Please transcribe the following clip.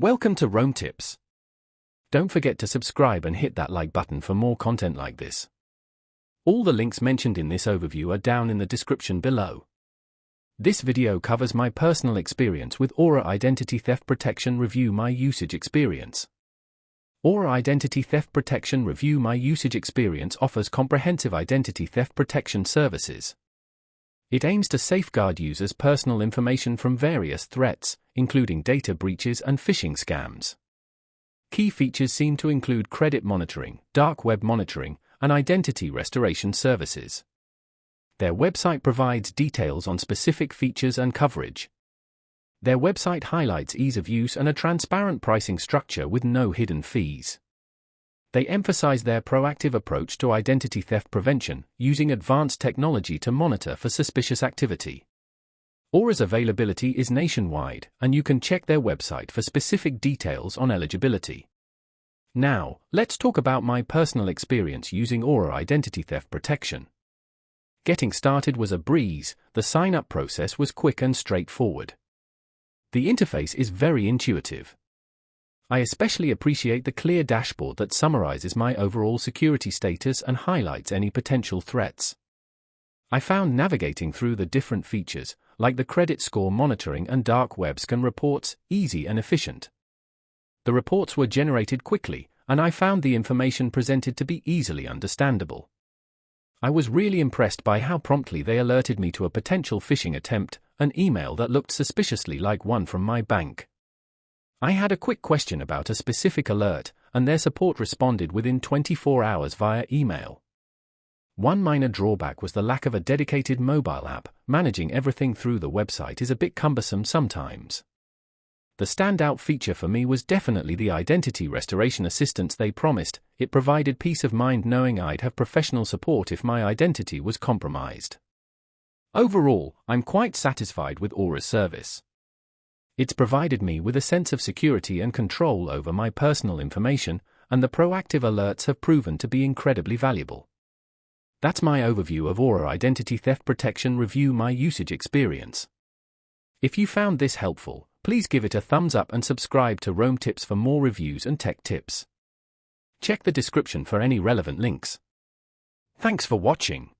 Welcome to Roam Tips. Don't forget to subscribe and hit that like button for more content like this. All the links mentioned in this overview are down in the description below. This video covers my personal experience with Aura Identity Theft Protection Review My Usage Experience. Aura Identity Theft Protection Review My Usage Experience offers comprehensive identity theft protection services. It aims to safeguard users' personal information from various threats, including data breaches and phishing scams. Key features seem to include credit monitoring, dark web monitoring, and identity restoration services. Their website provides details on specific features and coverage. Their website highlights ease of use and a transparent pricing structure with no hidden fees. They emphasize their proactive approach to identity theft prevention, using advanced technology to monitor for suspicious activity. Aura's availability is nationwide, and you can check their website for specific details on eligibility. Now, let's talk about my personal experience using Aura Identity Theft Protection. Getting started was a breeze. The sign-up process was quick and straightforward. The interface is very intuitive. I especially appreciate the clear dashboard that summarizes my overall security status and highlights any potential threats. I found navigating through the different features, like the credit score monitoring and dark web scan reports, easy and efficient. The reports were generated quickly, and I found the information presented to be easily understandable. I was really impressed by how promptly they alerted me to a potential phishing attempt, an email that looked suspiciously like one from my bank. I had a quick question about a specific alert, and their support responded within 24 hours via email. One minor drawback was the lack of a dedicated mobile app. Managing everything through the website is a bit cumbersome sometimes. The standout feature for me was definitely the identity restoration assistance they promised. It provided peace of mind knowing I'd have professional support if my identity was compromised. Overall, I'm quite satisfied with Aura's service. It's provided me with a sense of security and control over my personal information, and the proactive alerts have proven to be incredibly valuable. That's my overview of Aura Identity Theft Protection Review My Usage Experience. If you found this helpful, please give it a thumbs up and subscribe to Roam Tips for more reviews and tech tips. Check the description for any relevant links. Thanks for watching.